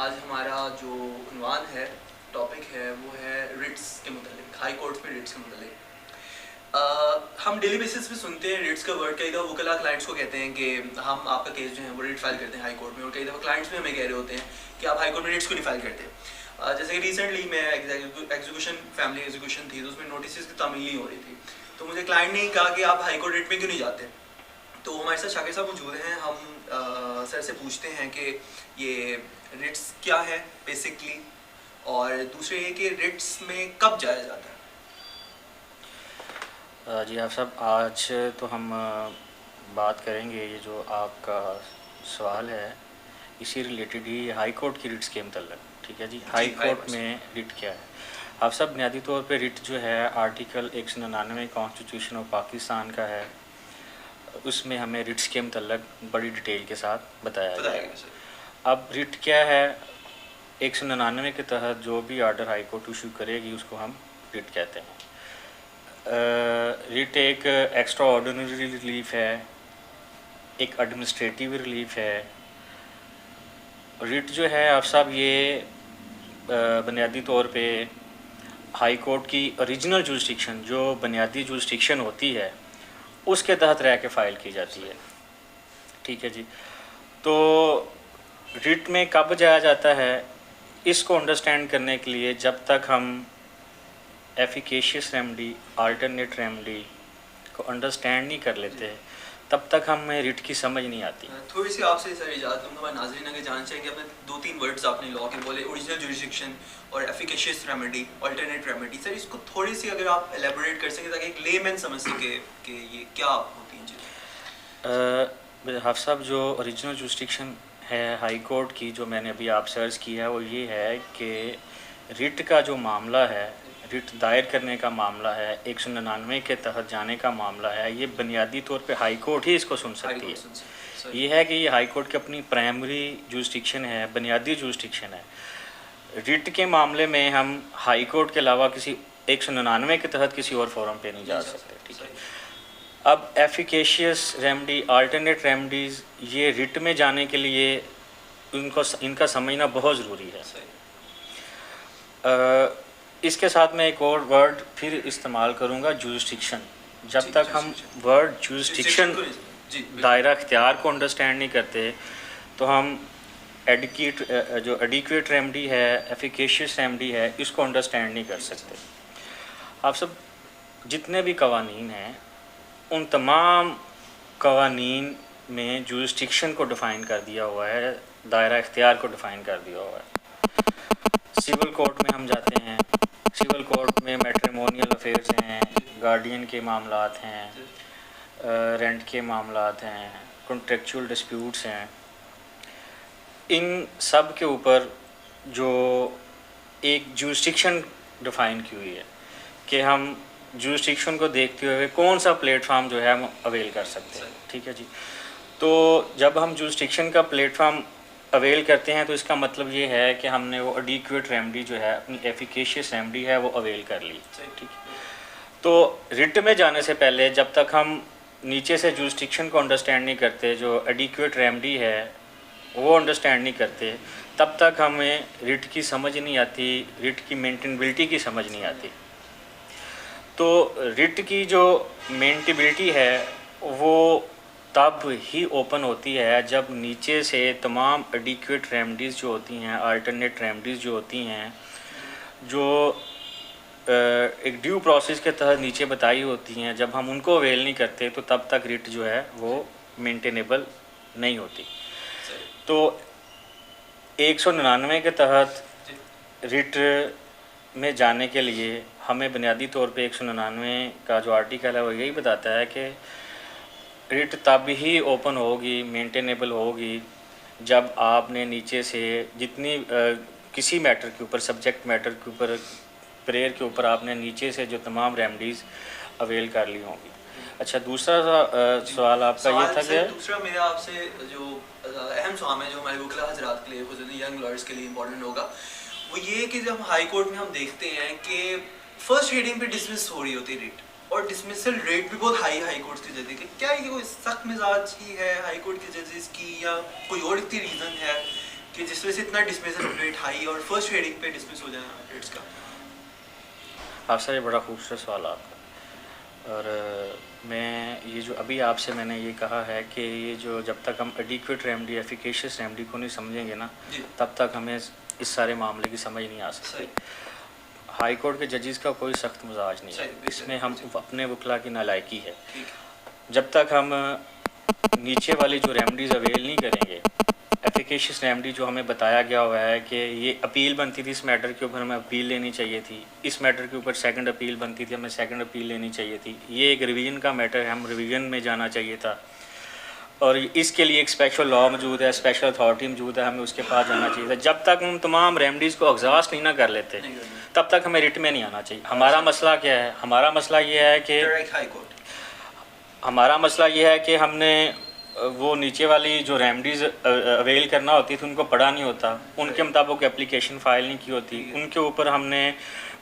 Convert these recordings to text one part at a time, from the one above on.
आज हमारा जो उन्वान है, टॉपिक है, वो है रिट्स के मुतालिक, हाई कोर्ट में रिट्स के मुतालिक। हम डेली बेसिस पे सुनते हैं रिट्स का वर्ड। कई दफ़ा वकला क्लाइंट्स को कहते हैं कि हम आपका केस जो है वो रिट फाइल करते हैं हाई कोर्ट में, और कई दफ़ा क्लाइंट्स भी हमें कह रहे होते हैं कि आप हाई कोर्ट में रिट्स को नहीं फाइल करते। जैसे कि रिसेंटली मैं एग्जीक्यूशन फैमिली एग्जीक्यूशन थी, तो उसमें नोटिस की तामील नहीं हो रही थी, तो मुझे क्लाइंट ने कहा कि आप हाई कोर्ट रिट में क्यों नहीं जाते। तो हमारे साथ शाकिर साहब मौजूद हैं। हम सर से पूछते हैं कि ये रिट्स क्या है बेसिकली, और दूसरे ये कि रिट्स में कब जाया जाता है। जी आप सब, आज तो हम बात करेंगे ये जो आपका सवाल है इसी रिलेटेड ही हाई कोर्ट की रिट्स के मतलब। ठीक है जी, हाई कोर्ट में रिट क्या है। आप सब बुनियादी तौर पे रिट जो है आर्टिकल 199 कॉन्स्टिट्यूशन ऑफ पाकिस्तान का है, उसमें हमें रिट्स के मतलब बड़ी डिटेल के साथ बताया जाएगा। अब रिट क्या है, 199 के तहत जो भी आर्डर हाई कोर्ट इशू करेगी उसको हम रिट कहते हैं। रिट एक एक्स्ट्रा ऑर्डिनरी रिलीफ है, एक एडमिनिस्ट्रेटिव रिलीफ है। रिट जो है आप सब ये बुनियादी तौर पे हाई कोर्ट की ओरिजिनल जुरिस्डिक्शन, जो बुनियादी जुरिस्डिक्शन होती है, उसके तहत रह के फ़ाइल की जाती है। ठीक है जी। तो रिट में कब जाया जाता है, इसको अंडरस्टैंड करने के लिए जब तक हम एफिकेशियस रेमेडी, अल्टरनेट रेमेडी को अंडरस्टैंड नहीं कर लेते, तब तक हमें रिट की समझ नहीं आती। थोड़ी सी आपसे सर इजाज़त लूँगा, मैं नाज़रीन अगर जानना चाहेंगे, आपने 2-3 वर्ड्स आपने लॉ के बोले, ओरिजिनल जुरिस्डिक्शन और efficacious remedy, alternate remedy. Sir इसको थोड़ी सी अगर आप एलेबोरेट कर सकें ताकि एक लेमैन समझ सके कि ये क्या होती हैं चीज़ें। हाफ साहब, जो ओरिजिनल जुरिस्डिक्शन है हाई कोर्ट की, जो मैंने अभी आप सर्च किया है, वो ये है कि रिट का जो मामला है, रिट दायर करने का मामला है, 199 के तहत जाने का मामला है, ये बुनियादी तौर पे हाई कोर्ट ही इसको सुन सकती है। ये है कि ये हाई कोर्ट की अपनी प्राइमरी जुरिस्डिक्शन है, बुनियादी जुरिस्डिक्शन है। रिट के मामले में हम हाई कोर्ट के अलावा किसी 199 के तहत किसी और फोरम पे नहीं जा सकते। ठीक है। अब एफिकेशियस रेमेडी, अल्टरनेट रेमेडीज़, ये रिट में जाने के लिए इनका समझना बहुत ज़रूरी है। इसके साथ मैं एक और वर्ड फिर इस्तेमाल करूँगा, जुरिस्डिक्शन। जब तक हम वर्ड जुरिस्डिक्शन, दायरा इख्तियार को अंडरस्टैंड नहीं करते, तो हम जो एडिक्वेट रेमेडी है, एफिकेशियस रेमेडी है, इसको अंडरस्टैंड नहीं कर सकते। आप सब जितने भी कवानीन हैं, उन तमाम कवानीन में जुरिस्डिक्शन को डिफ़ाइन कर दिया हुआ है, दायरा इख्तियार को डिफ़ाइन कर दिया हुआ है। सिविल कोर्ट में हम जाते हैं, सिविल कोर्ट में मैट्रिमोनियल अफेयर्स हैं, गार्डियन के मामलात हैं, रेंट के मामलात हैं, कॉन्ट्रेक्चुअल डिस्प्यूट्स हैं। इन सब के ऊपर जो एक जुरिस्डिक्शन डिफ़ाइन की हुई है कि हम जुरिस्डिक्शन को देखते हुए कौन सा प्लेटफार्म जो है हम अवेल कर सकते हैं। ठीक है जी। तो जब हम जुरिस्डिक्शन का प्लेटफार्म अवेल करते हैं, तो इसका मतलब ये है कि हमने वो एडिक्वेट रेमेडी जो है, अपनी एफिकेशियस रेमेडी है, वो अवेल कर ली। ठीक है। तो रिट में जाने से पहले जब तक हम नीचे से जुरिस्डिक्शन को अंडरस्टैंड नहीं करते, जो एडिक्वेट रेमेडी है वो अंडरस्टैंड नहीं करते, तब तक हमें रिट की समझ नहीं आती, रिट की मेंटेनेबिलिटी की समझ नहीं आती। तो रिट की जो मेंटेनेबिलिटी है वो तब ही ओपन होती है जब नीचे से तमाम एडिक्वेट रेमेडीज़ जो होती हैं, अल्टरनेट रेमेडीज़ जो होती हैं, जो एक ड्यू प्रोसेस के तहत नीचे बताई होती हैं, जब हम उनको अवेल नहीं करते, तो तब तक रिट जो है वो मेंटेनेबल नहीं होती। तो 199 के तहत रिट में जाने के लिए हमें बुनियादी तौर पे 199 का जो आर्टिकल है वो यही बताता है कि रिट तब ही ओपन होगी, मेंटेनेबल होगी, जब आपने नीचे से जितनी किसी मैटर के ऊपर, सब्जेक्ट मैटर के ऊपर, प्रेयर के ऊपर आपने नीचे से जो तमाम रेमेडीज़ अवेल कर ली होंगी। अच्छा, दूसरा सवाल आपका ये था कि दूसरा मेरा आपसे जो अहम सवाल है, जो हमारे वकील हजरात के लिए, खुद यंग लॉयर्स के लिए इंपॉर्टेंट होगा, वो ये कि जब हाई कोर्ट में हम देखते हैं कि फर्स्ट रीडिंग पे डिसमिस हो रही होती है रिट, और डिसमिसल रेट भी बहुत हाई कोर्ट के जजेस की। क्या ये कोई सख्त मिजाज ही है हाई कोर्ट के जजेस की, या कोई और इतनी रीज़न है कि जिस वजह से इतना डिसमिसल रेट हाई और फर्स्ट हेडिंग पे डिसमिस हो जाना रेट्स का? आपसे ये बड़ा खूबसूरत सवाल आपका। और मैं ये जो अभी आपसे मैंने ये कहा है कि ये जो जब तक हम एडिक्वेट रेमेडी, एफिकेशियस रेमेडी को नहीं समझेंगे ना, तब तक हमें इस सारे मामले की समझ नहीं आ सकती। हाई कोर्ट के जजेस का कोई सख्त मिजाज नहीं है, इसमें हम अपने वकला की नालायकी है। जब तक हम नीचे वाली जो रेमडीज़ अवेल नहीं करेंगे, एफिकेशियस रेमडी जो हमें बताया गया हुआ है कि ये अपील बनती थी, इस मैटर के ऊपर हमें अपील लेनी चाहिए थी, इस मैटर के ऊपर सेकंड अपील बनती थी, हमें सेकंड अपील लेनी चाहिए थी, ये एक रिवीजन का मैटर है, हम रिवीजन में जाना चाहिए था, और इसके लिए एक स्पेशल लॉ मौजूद है, स्पेशल अथॉरिटी मौजूद है, हमें उसके पास जाना चाहिए था। जब तक हम तमाम रेमडीज़ को एग्जॉस्ट नहीं ना कर लेते, तब तक हमें रिट में नहीं आना चाहिए। हमारा मसला क्या है? हमारा मसला ये है कि हमने वो नीचे वाली जो रेमडीज़ अवेल करना होती थी उनको पढ़ा नहीं होता, उनके मुताबिक एप्लीकेशन फ़ाइल नहीं की होती, उनके ऊपर हमने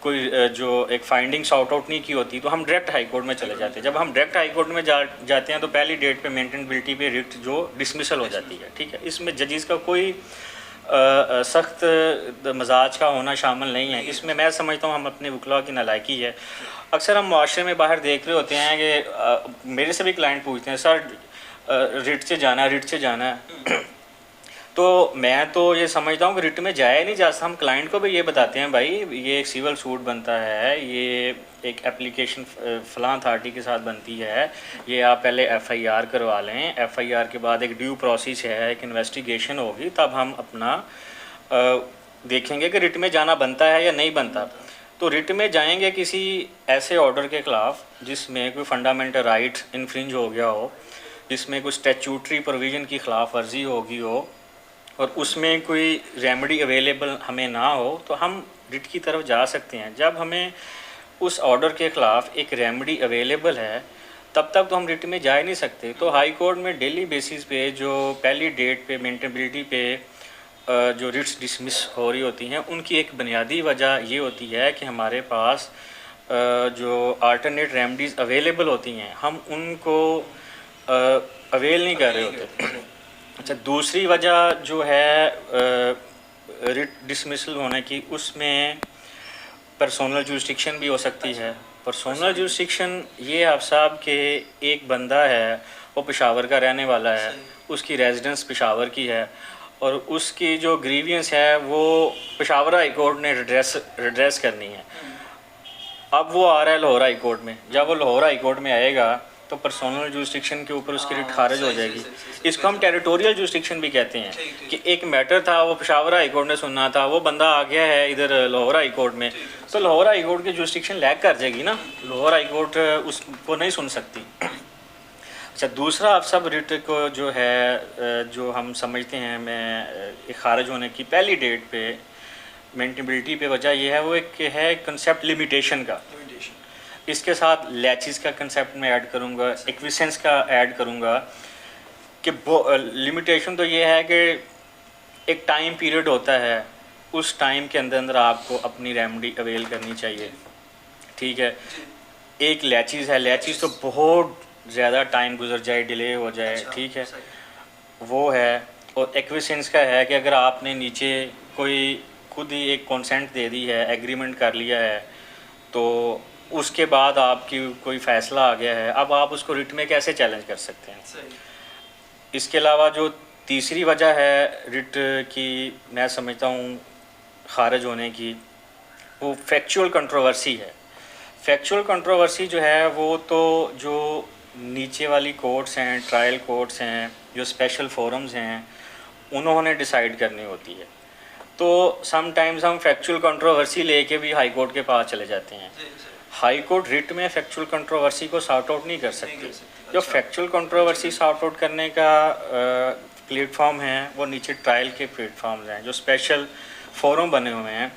कोई जो एक फाइंडिंग सॉर्ट आउट नहीं की होती, तो हम डायरेक्ट हाई कोर्ट में चले जाते हैं। जब हम डायरेक्ट हाई कोर्ट में जाते हैं तो पहली डेट पे मेंटेनेबिलिटी पे रिट जो डिसमिसल हो जाती है, ठीक है। इसमें जजेस का कोई सख्त मजाज का होना शामिल नहीं है। इसमें मैं समझता हूँ हम अपने वकला की नालायकी है। अक्सर हम माशरे में बाहर देख रहे होते हैं कि मेरे से भी क्लाइंट पूछते हैं, सर रिट से जाना है तो मैं तो ये समझता हूँ कि रिट में जाया नहीं जा सकता। हम क्लाइंट को भी ये बताते हैं, भाई ये एक सिविल सूट बनता है, ये एक एप्लीकेशन फलां अथॉरिटी के साथ बनती है, ये आप पहले एफआईआर करवा लें, एफआईआर के बाद एक ड्यू प्रोसेस है, एक इन्वेस्टिगेशन होगी, तब हम अपना देखेंगे कि रिट में जाना बनता है या नहीं बनता। तो रिट में जाएंगे किसी ऐसे ऑर्डर के ख़िलाफ़ जिसमें कोई फंडामेंटल राइट इन्फ्रिंज हो गया हो, जिसमें कोई स्टैट्यूटरी प्रोविज़न की ख़िलाफ़ वर्जी होगी हो, और उसमें कोई रेमेडी अवेलेबल हमें ना हो, तो हम रिट की तरफ जा सकते हैं। जब हमें उस ऑर्डर के ख़िलाफ़ एक रेमेडी अवेलेबल है, तब तक तो हम रिट में जा ही नहीं सकते। तो हाई कोर्ट में डेली बेसिस पे जो पहली डेट पे मेंटेनेबिलिटी पे जो रिट्स डिसमिस हो रही होती हैं, उनकी एक बुनियादी वजह ये होती है कि हमारे पास जो अल्टरनेट रेमेडीज़ अवेलेबल होती हैं, हम उनको अवेल नहीं कर रहे होते। अच्छा, दूसरी वजह जो है रिट डिसमिसल होने की, उसमें पर्सनल जुरिस्डिक्शन भी हो सकती है। पर्सनल जुरिस्डिक्शन ये आप साहब के एक बंदा है, वो पेशावर का रहने वाला है, उसकी रेजिडेंस पेशावर की है, और उसकी जो ग्रीवियंस है वो पेशावर हाई कोर्ट ने रिड्रेस करनी है। अब वो आ रहा है लाहौर हाई कोर्ट में। जब वो लाहौर हाई कोर्ट में आएगा तो पर्सनल जुरिस्डिक्शन के ऊपर उसकी रिट खारिज हो जाएगी। इसको हम टेरिटोरियल जुरिस्डिक्शन भी कहते हैं कि एक मैटर था, वो पेशावर हाई कोर्ट ने सुनना था, वो बंदा आ गया है इधर लाहौर हाई कोर्ट में, तो लाहौर हाई कोर्ट की जुरिस्डिक्शन लैग कर जाएगी ना, लाहौर हाई कोर्ट उसको नहीं सुन सकती। अच्छा, दूसरा आप सब रिट को जो है जो हम समझते हैं मैं खारिज होने की पहली डेट पे मेंटेनेबिलिटी पे वजह यह है, वो एक है कंसेप्ट लिमिटेशन का। इसके साथ लैचेस का कंसेप्ट में ऐड करूँगा, एक्विसेंस का ऐड करूँगा कि लिमिटेशन तो ये है कि एक टाइम पीरियड होता है, उस टाइम के अंदर अंदर आपको अपनी रेमेडी अवेल करनी चाहिए, ठीक है। एक लैचेस है, लैचेस तो बहुत ज़्यादा टाइम गुजर जाए, डिले हो जाए, ठीक है, वो है। और एक्विसेंस का है कि अगर आपने नीचे कोई खुद ही एक कंसेंट दे दी है, एग्रीमेंट कर लिया है, तो उसके बाद आपकी कोई फ़ैसला आ गया है, अब आप उसको रिट में कैसे चैलेंज कर सकते हैं। इसके अलावा जो तीसरी वजह है रिट की मैं समझता हूँ खारिज होने की, वो फैक्चुअल कंट्रोवर्सी है। फैक्चुअल कंट्रोवर्सी जो है वो तो जो नीचे वाली कोर्ट्स हैं, ट्रायल कोर्ट्स हैं, जो स्पेशल फोरम्स हैं, उन्होंने डिसाइड करनी होती है। तो समटाइम्स हम फैक्चुअल कंट्रोवर्सी लेके भी हाई कोर्ट के पास चले जाते हैं। हाई कोर्ट रिट में फैक्चुअल कंट्रोवर्सी को सॉर्ट आउट नहीं कर सकती। जो फैक्चुअल कंट्रोवर्सी सॉर्ट आउट करने का प्लेटफॉर्म है वो नीचे ट्रायल के प्लेटफॉर्म्स हैं, जो स्पेशल फोरम बने हुए हैं,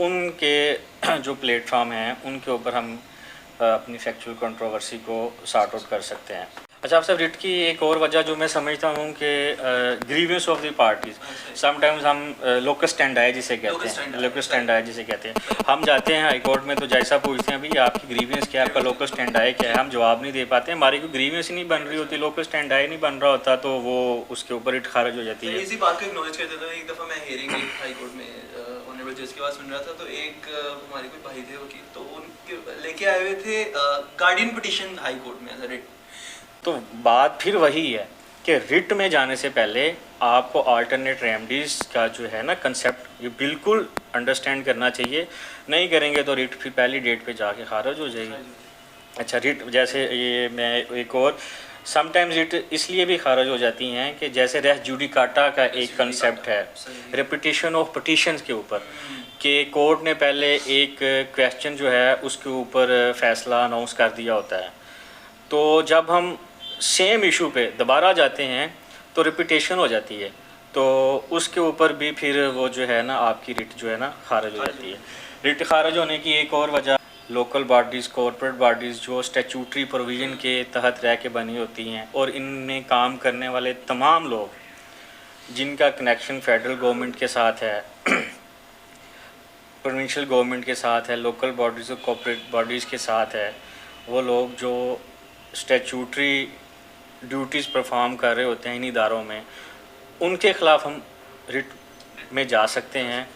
उनके जो प्लेटफॉर्म हैं उनके ऊपर हम अपनी फैक्चुअल कंट्रोवर्सी को सॉर्ट आउट कर सकते हैं। अच्छा, आप सब रिट की एक और वजह जो मैं समझता हूँ कि grievance of the parties, sometimes हम लोकस स्टैंडाई जिसे कहते हैं, लोकस स्टैंडाई जिसे कहते हैं, हम जाते हैं हाई कोर्ट में तो जैसा पूछते हैं भाई आपकी ग्रीवियंस क्या है, आपका लोकस स्टैंडाई क्या है, हम जवाब नहीं दे पाते, हमारी कोई ग्रीवियंस ही नहीं बन रही होती, लोकस स्टैंडाई नहीं बन रहा होता, तो वो उसके ऊपर रिट खारिज हो जाती है। इसी बात को एक्नॉलेज करते थे। एक दफ़ा मैं हियरिंग हाई कोर्ट में ऑनरेबल जज की बात सुन रहा था, तो एक हमारे कोई भाई थे वकील, तो उनके लेके आए हुए थे गार्डियन पिटीशन हाई कोर्ट में एज अ रिट। तो बात फिर वही है कि रिट में जाने से पहले आपको अल्टरनेट रेमेडीज़ का जो है ना कंसेप्ट ये बिल्कुल अंडरस्टैंड करना चाहिए, नहीं करेंगे तो रिट फिर पहली डेट पे जाके खारिज हो जाएगी। अच्छा, रिट जैसे ये मैं एक और समटाइम्स रिट इसलिए भी खारिज हो जाती हैं कि जैसे रेस जुडिकाटा का एक कंसेप्ट है रेपिटेशन ऑफ पटिशन्स के ऊपर, कि कोर्ट ने पहले एक क्वेश्चन जो है उसके ऊपर फैसला अनाउंस कर दिया होता है, तो जब हम सेम इशू पे दोबारा जाते हैं तो रिपीटेशन हो जाती है, तो उसके ऊपर भी फिर वो जो है ना आपकी रिट जो है ना खारिज हो जाती है। रिट खारिज होने की एक और वजह लोकल बॉडीज़, कॉर्पोरेट बॉडीज़ जो स्टैट्यूटरी प्रोविज़न के तहत रह के बनी होती हैं और इनमें काम करने वाले तमाम लोग जिनका कनेक्शन फेडरल गवर्नमेंट के साथ है, प्रोविंशियल गवर्नमेंट के साथ है, लोकल बॉडीज़ और कॉर्पोरेट बॉडीज़ के साथ है, वो लोग जो स्टैट्यूटरी ड्यूटीज़ परफॉर्म कर रहे होते हैं इन इदारों में, उनके ख़िलाफ़ हम रिट में जा सकते हैं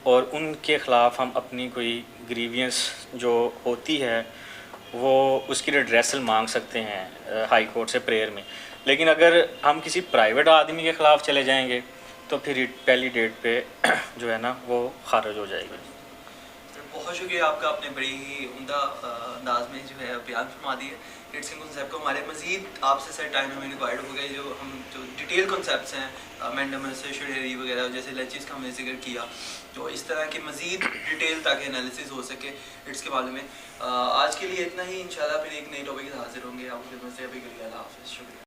और उनके ख़िलाफ़ हम अपनी कोई ग्रीवियंस जो होती है वो उसकी रिड्रेसल मांग सकते हैं हाई कोर्ट से प्रेयर में। लेकिन अगर हम किसी प्राइवेट आदमी के ख़िलाफ़ चले जाएंगे तो फिर रिट पहली डेट पे जो है ना वो खारिज हो जाएगी। बहुत शुक्रिया आपका, आपने बड़ी ही उम्दा अंदाज में जो है बयान फरमा दी है रिट्स के कॉन्सेप्ट को। हमारे मज़ीद आपसे सर टाइम हमें रिक्वायर्ड हो गए, जो डिटेल कॉन्सेप्ट्स हैं मैंडेमस शुरेरी वगैरह जैसे लचीज़ का हमने जिक्र किया, तो इस तरह के मज़ीद डिटेल ताकि एनालिसिस हो सके रिट्स के बारे में। आज के लिए इतना ही, इंशाल्लाह फिर एक नई टॉपिक से हाजिर होंगे आपके से। अभी के लिए अल्लाह हाफ़िज़, शुक्रिया।